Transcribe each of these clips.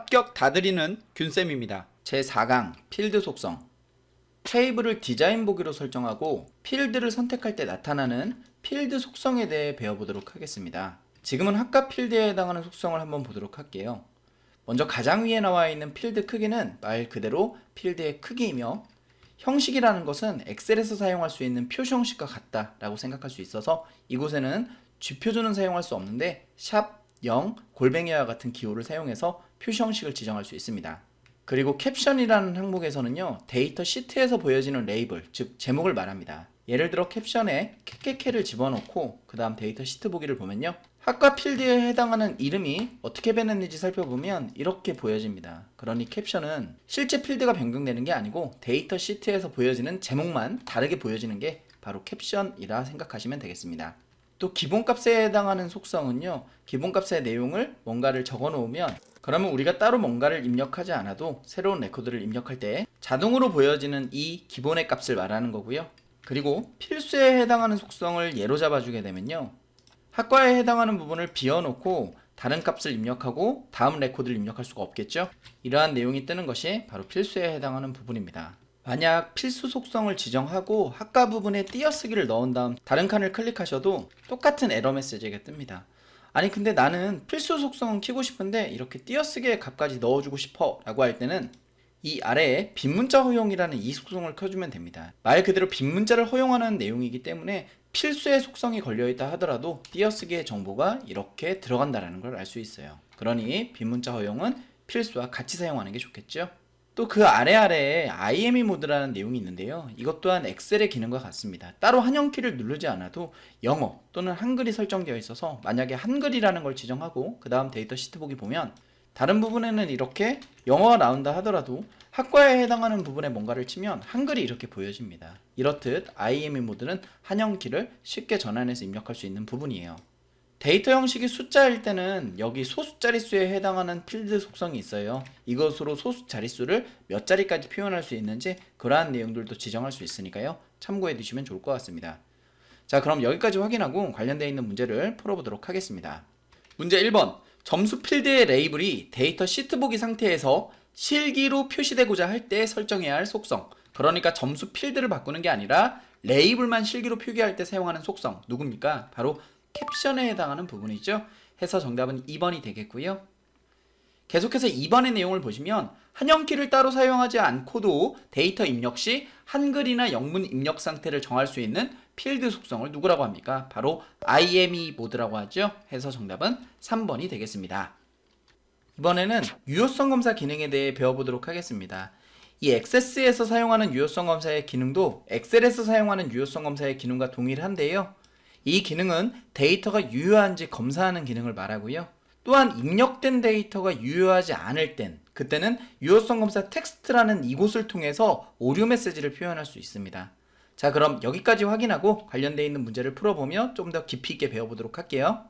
합격 다 드리는 균쌤입니다. 제4강 필드 속성. 테이블을 디자인 보기로 설정하고 필드를 선택할 때 나타나는 필드 속성에 대해 배워보도록 하겠습니다. 지금은 학과 필드에 해당하는 속성을 한번 보도록 할게요. 먼저 가장 위에 나와 있는 필드 크기는 말 그대로 필드의 크기이며, 형식이라는 것은 엑셀에서 사용할 수 있는 표시 형식과 같다 라고 생각할 수 있어서 이곳에는 쥐표준은 사용할 수 없는데 샵 0, 골뱅이와 같은 기호를 사용해서 표시 형식을 지정할 수 있습니다. 그리고 캡션이라는 항목에서는요, 데이터 시트에서 보여지는 레이블, 즉 제목을 말합니다. 예를 들어 캡션에 캐캐캐를 집어넣고 그 다음 데이터 시트 보기를 보면요, 학과 필드에 해당하는 이름이 어떻게 변했는지 살펴보면 이렇게 보여집니다. 그러니 캡션은 실제 필드가 변경되는 게 아니고 데이터 시트에서 보여지는 제목만 다르게 보여지는 게 바로 캡션이라 생각하시면 되겠습니다. 또 기본값에 해당하는 속성은요, 기본값의 내용을 뭔가를 적어 놓으면 그러면 우리가 따로 뭔가를 입력하지 않아도 새로운 레코드를 입력할 때 자동으로 보여지는 이 기본의 값을 말하는 거고요. 그리고 필수에 해당하는 속성을 예로 잡아주게 되면요, 학과에 해당하는 부분을 비워놓고 다른 값을 입력하고 다음 레코드를 입력할 수가 없겠죠. 이러한 내용이 뜨는 것이 바로 필수에 해당하는 부분입니다. 만약 필수 속성을 지정하고 학과 부분에 띄어쓰기를 넣은 다음 다른 칸을 클릭하셔도 똑같은 에러 메시지가 뜹니다. 아니 근데 나는 필수 속성은 키고 싶은데 이렇게 띄어쓰기의 값까지 넣어주고 싶어 라고 할 때는 이 아래에 빈문자 허용이라는 이 속성을 켜주면 됩니다. 말 그대로 빈문자를 허용하는 내용이기 때문에 필수의 속성이 걸려있다 하더라도 띄어쓰기의 정보가 이렇게 들어간다는 걸 알 수 있어요. 그러니 빈문자 허용은 필수와 같이 사용하는 게 좋겠죠. 또 그 아래에 IME 모드라는 내용이 있는데요, 이것 또한 엑셀의 기능과 같습니다. 따로 한영키를 누르지 않아도 영어 또는 한글이 설정되어 있어서 만약에 한글이라는 걸 지정하고 그 다음 데이터 시트 보기 보면 다른 부분에는 이렇게 영어가 나온다 하더라도 학과에 해당하는 부분에 뭔가를 치면 한글이 이렇게 보여집니다. 이렇듯 IME 모드는 한영키를 쉽게 전환해서 입력할 수 있는 부분이에요. 데이터 형식이 숫자일 때는 여기 소수 자릿수에 해당하는 필드 속성이 있어요. 이것으로 소수 자릿수를 몇 자리까지 표현할 수 있는지 그러한 내용들도 지정할 수 있으니까요, 참고해 두시면 좋을 것 같습니다. 자, 그럼 여기까지 확인하고 관련되어 있는 문제를 풀어보도록 하겠습니다. 문제 1번. 점수 필드의 레이블이 데이터 시트 보기 상태에서 실기로 표시되고자 할 때 설정해야 할 속성. 그러니까 점수 필드를 바꾸는 게 아니라 레이블만 실기로 표기할 때 사용하는 속성. 누굽니까? 바로 캡션에 해당하는 부분이죠. 해서 정답은 2번이 되겠고요. 계속해서 2번의 내용을 보시면 한영키를 따로 사용하지 않고도 데이터 입력 시 한글이나 영문 입력 상태를 정할 수 있는 필드 속성을 누구라고 합니까? 바로 IME 모드라고 하죠. 해서 정답은 3번이 되겠습니다. 이번에는 유효성 검사 기능에 대해 배워보도록 하겠습니다. 이 액세스에서 사용하는 유효성 검사의 기능도 엑셀에서 사용하는 유효성 검사의 기능과 동일한데요, 이 기능은 데이터가 유효한지 검사하는 기능을 말하고요, 또한 입력된 데이터가 유효하지 않을 땐 그때는 유효성 검사 텍스트라는 이곳을 통해서 오류 메시지를 표현할 수 있습니다. 자, 그럼 여기까지 확인하고 관련되어 있는 문제를 풀어보며 좀 더 깊이 있게 배워보도록 할게요.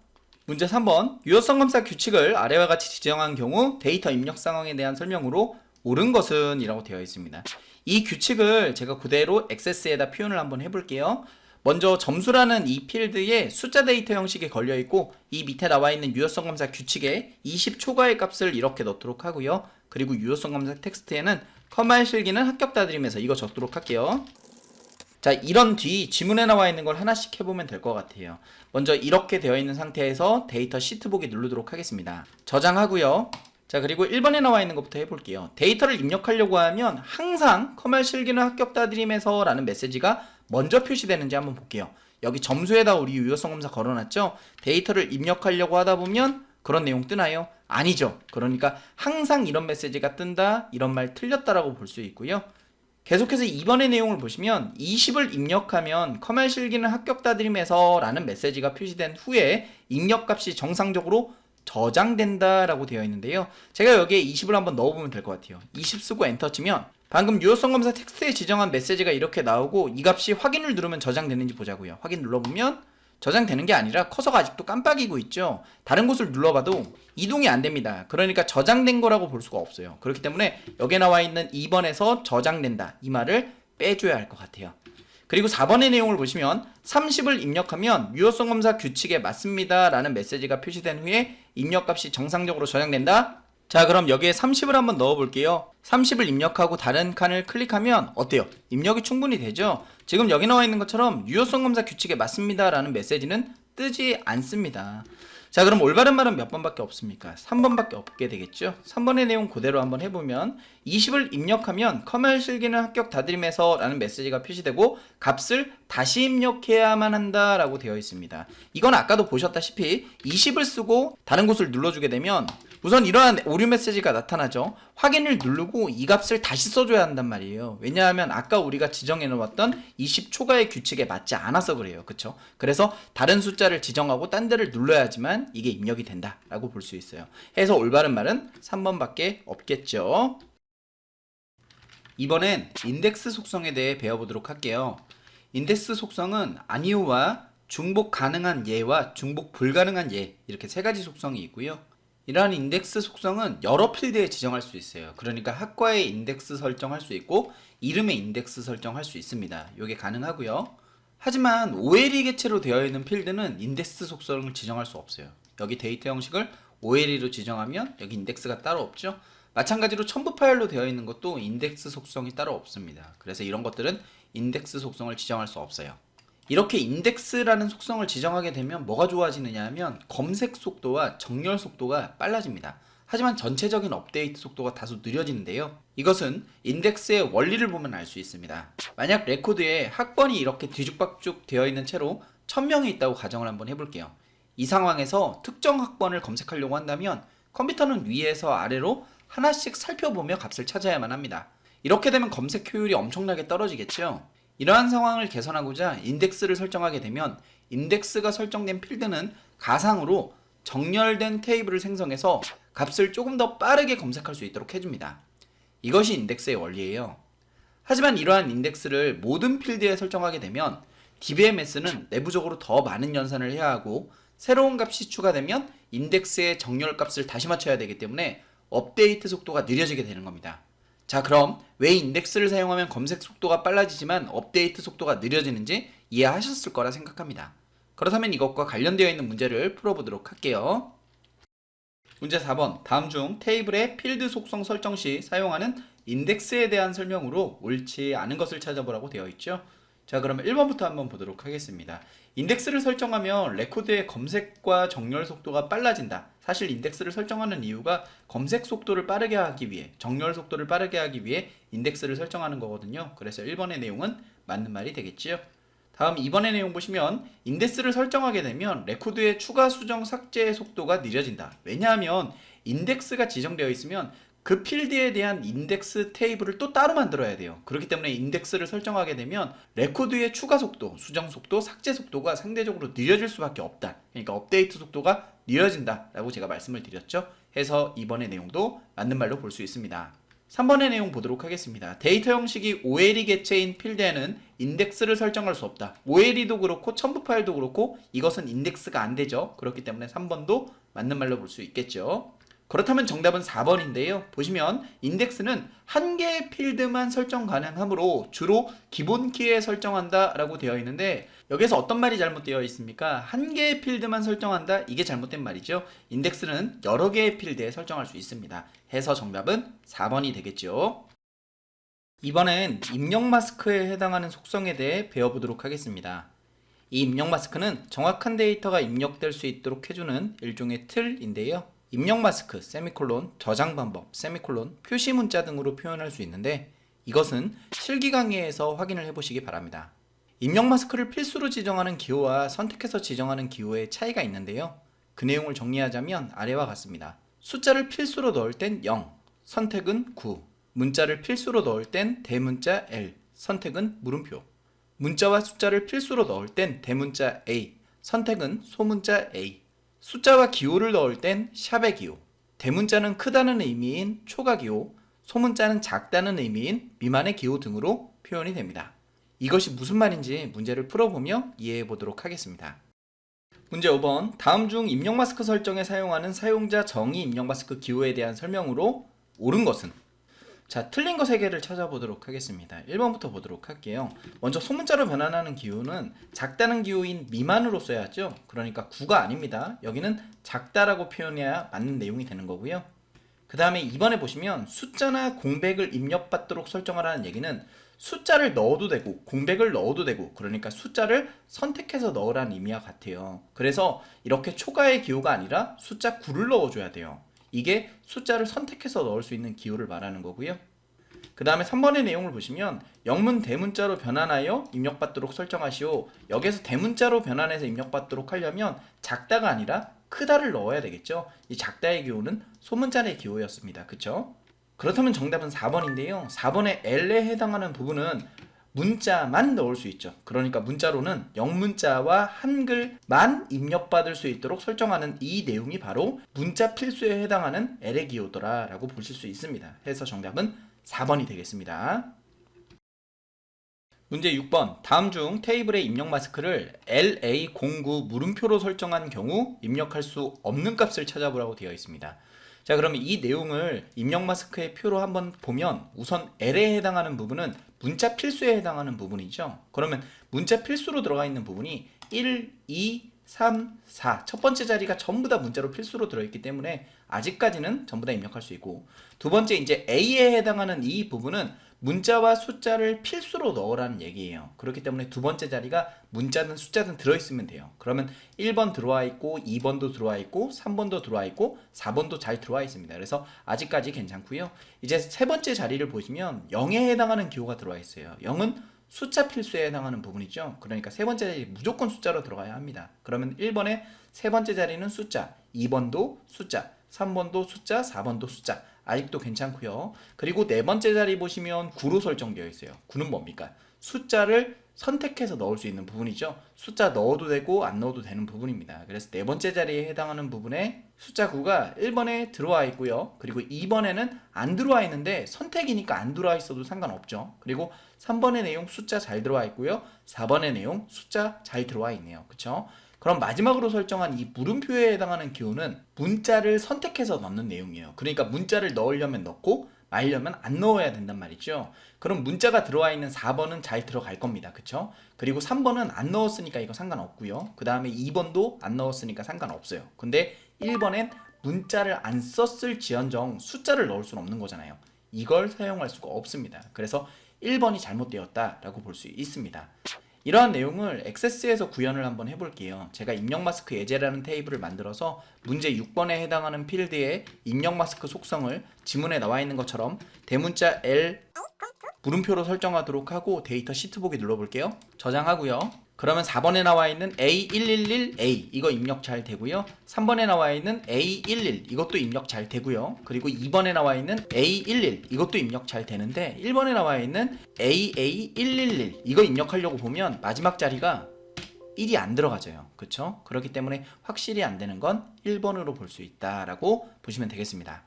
문제 3번. 유효성 검사 규칙을 아래와 같이 지정한 경우 데이터 입력 상황에 대한 설명으로 옳은 것은 이라고 되어 있습니다. 이 규칙을 제가 그대로 액세스에다 표현을 한번 해볼게요. 먼저 점수라는 이 필드에 숫자 데이터 형식이 걸려있고 이 밑에 나와있는 유효성 검사 규칙에 20 초과의 값을 이렇게 넣도록 하고요. 그리고 유효성 검사 텍스트에는 커마의 실기는 합격다드리면서 이거 적도록 할게요. 자, 이런 뒤 지문에 나와 있는 걸 하나씩 해보면 될 것 같아요. 먼저 이렇게 되어 있는 상태에서 데이터 시트 보기 누르도록 하겠습니다. 저장하고요. 자, 그리고 1번에 나와 있는 것부터 해볼게요. 데이터를 입력하려고 하면 항상 커마의 실기는 합격다드리면서 라는 메시지가 먼저 표시되는지 한번 볼게요. 여기 점수에다 우리 유효성 검사 걸어놨죠? 데이터를 입력하려고 하다 보면 그런 내용 뜨나요? 아니죠. 그러니까 항상 이런 메시지가 뜬다, 이런 말 틀렸다라고 볼 수 있고요. 계속해서 2번의 내용을 보시면 20을 입력하면 커마의 실기는 합격다드리면서 라는 메시지가 표시된 후에 입력값이 정상적으로 저장된다 라고 되어 있는데요, 제가 여기에 20을 한번 넣어보면 될 것 같아요. 20 쓰고 엔터 치면 방금 유효성 검사 텍스트에 지정한 메시지가 이렇게 나오고 이 값이 확인을 누르면 저장되는지 보자고요. 확인 눌러보면 저장되는 게 아니라 커서가 아직도 깜빡이고 있죠. 다른 곳을 눌러봐도 이동이 안 됩니다. 그러니까 저장된 거라고 볼 수가 없어요. 그렇기 때문에 여기에 나와 있는 2번에서 저장된다 이 말을 빼줘야 할 것 같아요. 그리고 4번의 내용을 보시면 30을 입력하면 유효성 검사 규칙에 맞습니다 라는 메시지가 표시된 후에 입력값이 정상적으로 저장된다. 자, 그럼 여기에 30을 한번 넣어 볼게요. 30을 입력하고 다른 칸을 클릭하면 어때요? 입력이 충분히 되죠? 지금 여기 나와 있는 것처럼 유효성 검사 규칙에 맞습니다 라는 메시지는 뜨지 않습니다. 자, 그럼 올바른 말은 몇 번밖에 없습니까? 3번밖에 없게 되겠죠? 3번의 내용 그대로 한번 해보면 20을 입력하면 커멜 실기는 합격 다드림에서 라는 메시지가 표시되고 값을 다시 입력해야만 한다 라고 되어 있습니다. 이건 아까도 보셨다시피 20을 쓰고 다른 곳을 눌러주게 되면 우선 이러한 오류 메시지가 나타나죠. 확인을 누르고 이 값을 다시 써줘야 한단 말이에요. 왜냐하면 아까 우리가 지정해 놓았던 20 초과의 규칙에 맞지 않아서 그래요. 그쵸? 그래서 다른 숫자를 지정하고 딴 데를 눌러야지만 이게 입력이 된다 라고 볼 수 있어요. 해서 올바른 말은 3번밖에 없겠죠. 이번엔 인덱스 속성에 대해 배워보도록 할게요. 인덱스 속성은 아니오와 중복 가능한 예와 중복 불가능한 예, 이렇게 세 가지 속성이 있고요. 이러한 인덱스 속성은 여러 필드에 지정할 수 있어요. 그러니까 학과의 인덱스 설정할 수 있고 이름의 인덱스 설정할 수 있습니다. 이게 가능하고요. 하지만 OLE 개체로 되어 있는 필드는 인덱스 속성을 지정할 수 없어요. 여기 데이터 형식을 OLE로 지정하면 여기 인덱스가 따로 없죠. 마찬가지로 첨부 파일로 되어 있는 것도 인덱스 속성이 따로 없습니다. 그래서 이런 것들은 인덱스 속성을 지정할 수 없어요. 이렇게 인덱스라는 속성을 지정하게 되면 뭐가 좋아지느냐 하면 검색 속도와 정렬 속도가 빨라집니다. 하지만 전체적인 업데이트 속도가 다소 느려지는데요. 이것은 인덱스의 원리를 보면 알 수 있습니다. 만약 레코드에 학번이 이렇게 뒤죽박죽 되어 있는 채로 1000명이 있다고 가정을 한번 해볼게요. 이 상황에서 특정 학번을 검색하려고 한다면 컴퓨터는 위에서 아래로 하나씩 살펴보며 값을 찾아야만 합니다. 이렇게 되면 검색 효율이 엄청나게 떨어지겠죠. 이러한 상황을 개선하고자 인덱스를 설정하게 되면 인덱스가 설정된 필드는 가상으로 정렬된 테이블을 생성해서 값을 조금 더 빠르게 검색할 수 있도록 해줍니다. 이것이 인덱스의 원리예요. 하지만 이러한 인덱스를 모든 필드에 설정하게 되면 DBMS는 내부적으로 더 많은 연산을 해야 하고 새로운 값이 추가되면 인덱스의 정렬 값을 다시 맞춰야 되기 때문에 업데이트 속도가 느려지게 되는 겁니다. 자, 그럼 왜 인덱스를 사용하면 검색 속도가 빨라지지만 업데이트 속도가 느려지는지 이해하셨을 거라 생각합니다. 그렇다면 이것과 관련되어 있는 문제를 풀어보도록 할게요. 문제 4번. 다음 중 테이블의 필드 속성 설정 시 사용하는 인덱스에 대한 설명으로 옳지 않은 것을 찾아보라고 되어 있죠. 자, 그러면 1번부터 한번 보도록 하겠습니다. 인덱스를 설정하면 레코드의 검색과 정렬 속도가 빨라진다. 사실 인덱스를 설정하는 이유가 검색 속도를 빠르게 하기 위해, 정렬 속도를 빠르게 하기 위해 인덱스를 설정하는 거거든요. 그래서 1번의 내용은 맞는 말이 되겠지요. 다음 2번의 내용 보시면 인덱스를 설정하게 되면 레코드의 추가 수정 삭제의 속도가 느려진다. 왜냐하면 인덱스가 지정되어 있으면 그 필드에 대한 인덱스 테이블을 또 따로 만들어야 돼요. 그렇기 때문에 인덱스를 설정하게 되면 레코드의 추가 속도, 수정 속도, 삭제 속도가 상대적으로 느려질 수밖에 없다. 그러니까 업데이트 속도가 느려진다 라고 제가 말씀을 드렸죠. 해서 이번의 내용도 맞는 말로 볼 수 있습니다. 3번의 내용 보도록 하겠습니다. 데이터 형식이 OLE 개체인 필드에는 인덱스를 설정할 수 없다. OLE도 그렇고 첨부 파일도 그렇고 이것은 인덱스가 안 되죠. 그렇기 때문에 3번도 맞는 말로 볼 수 있겠죠. 그렇다면 정답은 4번인데요. 보시면 인덱스는 한 개의 필드만 설정 가능하므로 주로 기본 키에 설정한다 라고 되어 있는데 여기서 어떤 말이 잘못되어 있습니까? 한 개의 필드만 설정한다? 이게 잘못된 말이죠. 인덱스는 여러 개의 필드에 설정할 수 있습니다. 해서 정답은 4번이 되겠죠. 이번엔 입력 마스크에 해당하는 속성에 대해 배워보도록 하겠습니다. 이 입력 마스크는 정확한 데이터가 입력될 수 있도록 해주는 일종의 틀인데요. 입력 마스크, 세미콜론, 저장 방법, 세미콜론, 표시 문자 등으로 표현할 수 있는데 이것은 실기 강의에서 확인을 해보시기 바랍니다. 입력 마스크를 필수로 지정하는 기호와 선택해서 지정하는 기호의 차이가 있는데요. 그 내용을 정리하자면 아래와 같습니다. 숫자를 필수로 넣을 땐 0, 선택은 9, 문자를 필수로 넣을 땐 대문자 L, 선택은 물음표, 문자와 숫자를 필수로 넣을 땐 대문자 A, 선택은 소문자 A, 숫자와 기호를 넣을 땐 샵의 기호, 대문자는 크다는 의미인 초가 기호, 소문자는 작다는 의미인 미만의 기호 등으로 표현이 됩니다. 이것이 무슨 말인지 문제를 풀어보며 이해해 보도록 하겠습니다. 문제 5번. 다음 중 입력 마스크 설정에 사용하는 사용자 정의 입력 마스크 기호에 대한 설명으로 옳은 것은? 자, 틀린 거 3개를 찾아보도록 하겠습니다. 1번부터 보도록 할게요. 먼저 소문자로 변환하는 기호는 작다는 기호인 미만으로 써야죠. 그러니까 9가 아닙니다. 여기는 작다라고 표현해야 맞는 내용이 되는 거고요. 그 다음에 2번에 보시면 숫자나 공백을 입력받도록 설정하라는 얘기는 숫자를 넣어도 되고 공백을 넣어도 되고, 그러니까 숫자를 선택해서 넣으라는 의미와 같아요. 그래서 이렇게 초가의 기호가 아니라 숫자 9를 넣어줘야 돼요. 이게 숫자를 선택해서 넣을 수 있는 기호를 말하는 거고요. 그 다음에 3번의 내용을 보시면 영문 대문자로 변환하여 입력받도록 설정하시오. 여기서 대문자로 변환해서 입력받도록 하려면 작다가 아니라 크다를 넣어야 되겠죠. 이 작다의 기호는 소문자의 기호였습니다. 그쵸? 그렇다면 정답은 4번인데요. 4번의 L에 해당하는 부분은 문자만 넣을 수 있죠. 그러니까 문자로는 영문자와 한글만 입력받을 수 있도록 설정하는 이 내용이 바로 문자 필수에 해당하는 L의 기호더라 라고 보실 수 있습니다. 해서 정답은 4번이 되겠습니다. 문제 6번. 다음 중 테이블의 입력 마스크를 LA09 물음표로 설정한 경우 입력할 수 없는 값을 찾아보라고 되어 있습니다. 자, 그러면 이 내용을 입력 마스크의 표로 한번 보면 우선 L에 해당하는 부분은 문자 필수에 해당하는 부분이죠. 그러면 문자 필수로 들어가 있는 부분이 1, 2, 3, 4 첫 번째 자리가 전부 다 문자로 필수로 들어있기 때문에 아직까지는 전부 다 입력할 수 있고, 두 번째 이제 A에 해당하는 이 부분은 문자와 숫자를 필수로 넣으라는 얘기예요. 그렇기 때문에 두 번째 자리가 문자든 숫자든 들어있으면 돼요. 그러면 1번 들어와 있고 2번도 들어와 있고 3번도 들어와 있고 4번도 잘 들어와 있습니다. 그래서 아직까지 괜찮고요. 이제 세 번째 자리를 보시면 0에 해당하는 기호가 들어와 있어요. 0은 숫자 필수에 해당하는 부분이죠. 그러니까 세 번째 자리 무조건 숫자로 들어가야 합니다. 그러면 1번의 세 번째 자리는 숫자, 2번도 숫자, 3번도 숫자, 4번도 숫자. 아직도 괜찮고요. 그리고 네 번째 자리 보시면 9로 설정되어 있어요. 9는 뭡니까? 숫자를 선택해서 넣을 수 있는 부분이죠. 숫자 넣어도 되고 안 넣어도 되는 부분입니다. 그래서 네 번째 자리에 해당하는 부분에 숫자 9가 1번에 들어와 있고요. 그리고 2번에는 안 들어와 있는데 선택이니까 안 들어와 있어도 상관없죠. 그리고 3번의 내용 숫자 잘 들어와 있고요. 4번의 내용 숫자 잘 들어와 있네요. 그쵸? 그럼 마지막으로 설정한 이 물음표에 해당하는 기호는 문자를 선택해서 넣는 내용이에요. 그러니까 문자를 넣으려면 넣고 말려면 안 넣어야 된단 말이죠. 그럼 문자가 들어와 있는 4번은 잘 들어갈 겁니다. 그쵸? 그리고 3번은 안 넣었으니까 이거 상관없고요. 그 다음에 2번도 안 넣었으니까 상관없어요. 근데 1번엔 문자를 안 썼을 지언정 숫자를 넣을 수는 없는 거잖아요. 이걸 사용할 수가 없습니다. 그래서 1번이 잘못되었다라고 볼 수 있습니다. 이러한 내용을 액세스에서 구현을 한번 해볼게요. 제가 입력 마스크 예제라는 테이블을 만들어서 문제 6번에 해당하는 필드의 입력 마스크 속성을 지문에 나와 있는 것처럼 대문자 L 물음표로 설정하도록 하고 데이터 시트 보기 눌러볼게요. 저장하고요. 그러면 4번에 나와 있는 A111A 이거 입력 잘 되고요. 3번에 나와 있는 A11 이것도 입력 잘 되고요. 그리고 2번에 나와 있는 A11 이것도 입력 잘 되는데 1번에 나와 있는 AA111 이거 입력하려고 보면 마지막 자리가 1이 안 들어가져요. 그쵸? 그렇기 때문에 확실히 안 되는 건 1번으로 볼 수 있다라고 보시면 되겠습니다.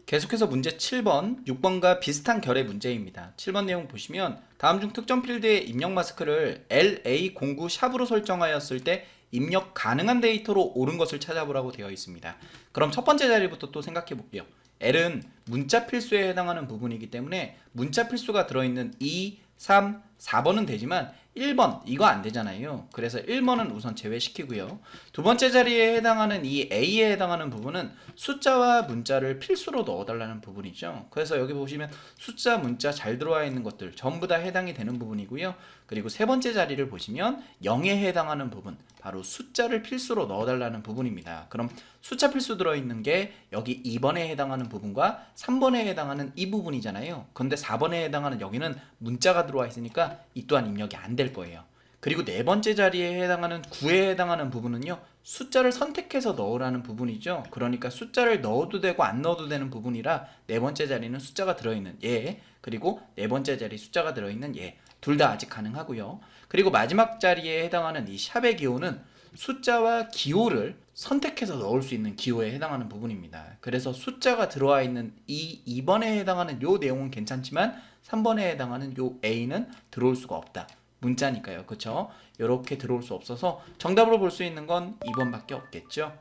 계속해서 문제 7번, 6번과 비슷한 결의 문제입니다. 7번 내용 보시면 다음 중 특정 필드의 입력 마스크를 LA09 샵으로 설정하였을 때 입력 가능한 데이터로 옳은 것을 찾아보라고 되어 있습니다. 그럼 첫 번째 자리부터 또 생각해 볼게요. L은 문자 필수에 해당하는 부분이기 때문에 문자 필수가 들어있는 2, 3, 4번은 되지만 1번 이거 안 되잖아요. 그래서 1번은 우선 제외시키고요. 두 번째 자리에 해당하는 이 A에 해당하는 부분은 숫자와 문자를 필수로 넣어달라는 부분이죠. 그래서 여기 보시면 숫자, 문자 잘 들어와 있는 것들 전부 다 해당이 되는 부분이고요. 그리고 세 번째 자리를 보시면 0에 해당하는 부분 바로 숫자를 필수로 넣어달라는 부분입니다. 그럼 숫자 필수 들어있는 게 여기 2번에 해당하는 부분과 3번에 해당하는 이 부분이잖아요. 근데 4번에 해당하는 여기는 문자가 들어와 있으니까 이 또한 입력이 안 될 거예요. 그리고 네 번째 자리에 해당하는 9에 해당하는 부분은요. 숫자를 선택해서 넣으라는 부분이죠. 그러니까 숫자를 넣어도 되고 안 넣어도 되는 부분이라 네 번째 자리는 숫자가 들어있는 얘 그리고 네 번째 자리 숫자가 들어있는 얘 둘 다 아직 가능하고요. 그리고 마지막 자리에 해당하는 이 샵의 기호는 숫자와 기호를 선택해서 넣을 수 있는 기호에 해당하는 부분입니다. 그래서 숫자가 들어와 있는 이 2번에 해당하는 요 내용은 괜찮지만 3번에 해당하는 요 A는 들어올 수가 없다. 문자니까요. 그쵸? 이렇게 들어올 수 없어서 정답으로 볼 수 있는 건 2번밖에 없겠죠.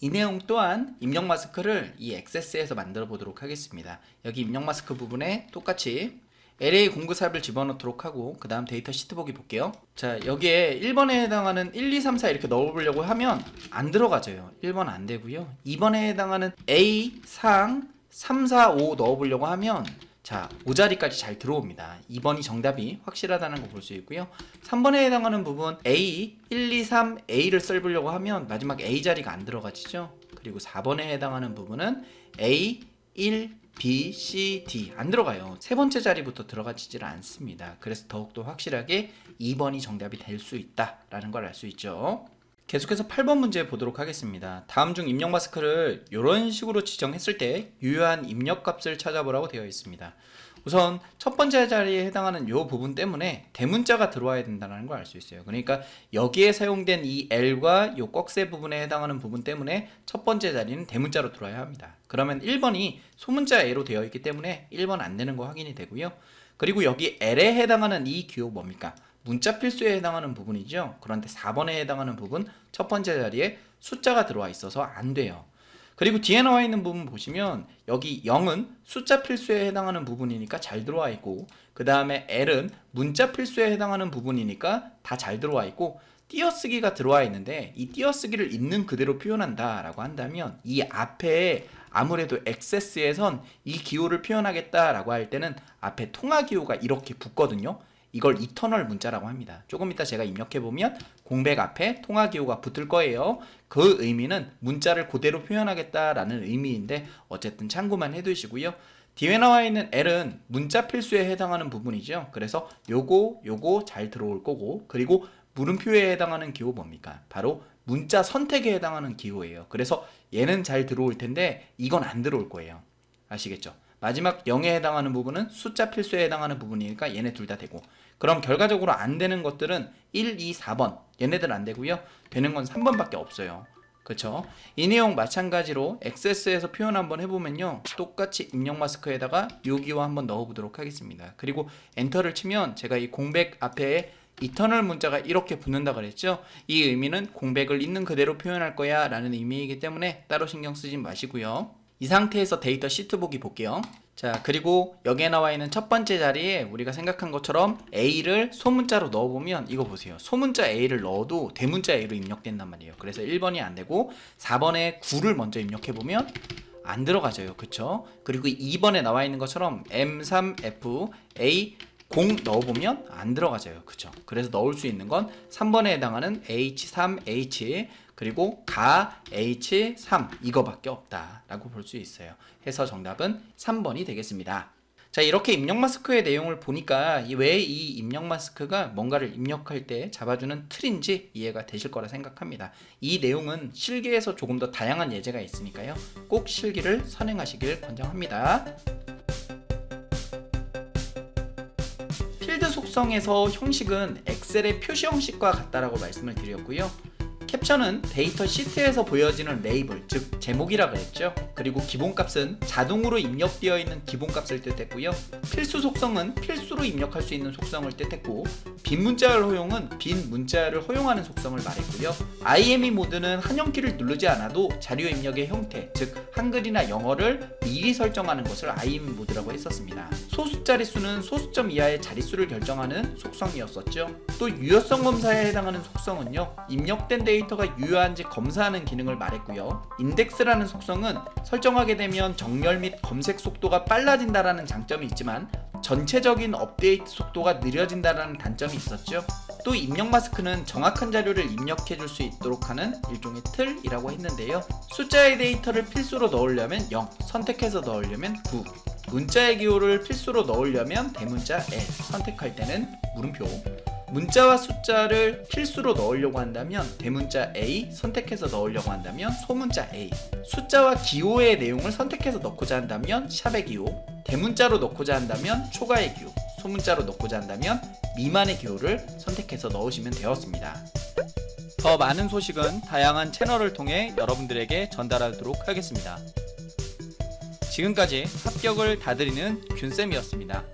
이 내용 또한 입력 마스크를 이 액세스에서 만들어 보도록 하겠습니다. 여기 입력 마스크 부분에 똑같이 LA09 샵을 집어넣도록 하고 그 다음 데이터 시트 보기 볼게요. 자, 여기에 1번에 해당하는 1, 2, 3, 4 이렇게 넣어보려고 하면 안 들어가져요. 1번 안 되고요. 2번에 해당하는 A 상 3, 4, 5 넣어보려고 하면 자 5자리까지 잘 들어옵니다. 2번이 정답이 확실하다는 거 볼 수 있고요. 3번에 해당하는 부분 A, 1, 2, 3, A를 써보려고 하면 마지막 A 자리가 안 들어가지죠. 그리고 4번에 해당하는 부분은 A, 1, B, C, D 안 들어가요. 세 번째 자리부터 들어가지질 않습니다. 그래서 더욱더 확실하게 2번이 정답이 될 수 있다라는 걸 알 수 있죠. 계속해서 8번 문제 보도록 하겠습니다. 다음 중 입력 마스크를 이런 식으로 지정했을 때 유효한 입력값을 찾아보라고 되어 있습니다. 우선 첫 번째 자리에 해당하는 이 부분 때문에 대문자가 들어와야 된다는 걸 알 수 있어요. 그러니까 여기에 사용된 이 L과 이 꺽쇠 부분에 해당하는 부분 때문에 첫 번째 자리는 대문자로 들어와야 합니다. 그러면 1번이 소문자 A로 되어 있기 때문에 1번 안 되는 거 확인이 되고요. 그리고 여기 L에 해당하는 이 기호 뭡니까? 문자 필수에 해당하는 부분이죠. 그런데 4번에 해당하는 부분 첫 번째 자리에 숫자가 들어와 있어서 안 돼요. 그리고 뒤에 나와 있는 부분 보시면 여기 0은 숫자 필수에 해당하는 부분이니까 잘 들어와 있고, 그 다음에 L은 문자 필수에 해당하는 부분이니까 다 잘 들어와 있고, 띄어쓰기가 들어와 있는데 이 띄어쓰기를 있는 그대로 표현한다 라고 한다면 이 앞에 아무래도 액세스에선 이 기호를 표현하겠다 라고 할 때는 앞에 통화 기호가 이렇게 붙거든요. 이걸 이터널 문자라고 합니다. 조금 이따 제가 입력해보면 공백 앞에 통화 기호가 붙을 거예요. 그 의미는 문자를 그대로 표현하겠다라는 의미인데 어쨌든 참고만 해두시고요. 뒤에 나와 있는 L은 문자 필수에 해당하는 부분이죠. 그래서 요거 잘 들어올 거고, 그리고 물음표에 해당하는 기호 뭡니까? 바로 문자 선택에 해당하는 기호예요. 그래서 얘는 잘 들어올 텐데 이건 안 들어올 거예요. 아시겠죠? 마지막 0에 해당하는 부분은 숫자 필수에 해당하는 부분이니까 얘네 둘 다 되고, 그럼 결과적으로 안 되는 것들은 1, 2, 4번 얘네들 안 되고요. 되는 건 3번밖에 없어요. 그쵸? 이 내용 마찬가지로 XS에서 표현 한번 해보면요, 똑같이 입력 마스크에다가 요기호 한번 넣어보도록 하겠습니다. 그리고 엔터를 치면 제가 이 공백 앞에 이터널 문자가 이렇게 붙는다 그랬죠. 이 의미는 공백을 있는 그대로 표현할 거야 라는 의미이기 때문에 따로 신경 쓰지 마시고요. 이 상태에서 데이터 시트 보기 볼게요. 자, 그리고 여기에 나와 있는 첫 번째 자리에 우리가 생각한 것처럼 A를 소문자로 넣어보면 이거 보세요. 소문자 A를 넣어도 대문자 A로 입력된단 말이에요. 그래서 1번이 안 되고 4번에 9를 먼저 입력해보면 안 들어가져요. 그쵸? 그리고 2번에 나와 있는 것처럼 M3F A 0 넣어보면 안 들어가져요. 그쵸? 그래서 넣을 수 있는 건 3번에 해당하는 H3H 그리고 가 H3 이거밖에 없다라고 볼 수 있어요. 해서 정답은 3번이 되겠습니다. 자, 이렇게 입력 마스크의 내용을 보니까 왜 이 입력 마스크가 뭔가를 입력할 때 잡아주는 틀인지 이해가 되실 거라 생각합니다. 이 내용은 실기에서 조금 더 다양한 예제가 있으니까요. 꼭 실기를 선행하시길 권장합니다. 필드 속성에서 형식은 엑셀의 표시 형식과 같다라고 말씀을 드렸고요. 캡처는 데이터 시트에서 보여지는 레이블, 즉 제목이라 그랬죠. 그리고 기본값은 자동으로 입력되어 있는 기본값을 뜻했고요. 필수 속성은 필수로 입력할 수 있는 속성을 뜻했고, 빈 문자열 허용은 빈 문자열을 허용하는 속성을 말했고요. IME 모드는 한영키를 누르지 않아도 자료 입력의 형태, 즉 한글이나 영어를 미리 설정하는 것을 IME 모드라고 했었습니다. 소수 자릿수는 소수점 이하의 자릿수를 결정하는 속성이었었죠. 또 유효성 검사에 해당하는 속성은요, 입력된 데이터가 유효한지 검사하는 기능을 말했고요. 인덱스라는 속성은 설정하게 되면 정렬 및 검색 속도가 빨라진다라는 장점이 있지만 전체적인 업데이트 속도가 느려진다는 단점이 있었죠. 또 입력 마스크는 정확한 자료를 입력해 줄 수 있도록 하는 일종의 틀이라고 했는데요. 숫자의 데이터를 필수로 넣으려면 0, 선택해서 넣으려면 9, 문자의 기호를 필수로 넣으려면 대문자 L, 선택할 때는 물음표, 문자와 숫자를 필수로 넣으려고 한다면 대문자 A, 선택해서 넣으려고 한다면 소문자 A, 숫자와 기호의 내용을 선택해서 넣고자 한다면 샵의 기호, 대문자로 넣고자 한다면 초과의 기호, 소문자로 넣고자 한다면 미만의 기호를 선택해서 넣으시면 되었습니다. 더 많은 소식은 다양한 채널을 통해 여러분들에게 전달하도록 하겠습니다. 지금까지 합격을 다드리는 균쌤이었습니다.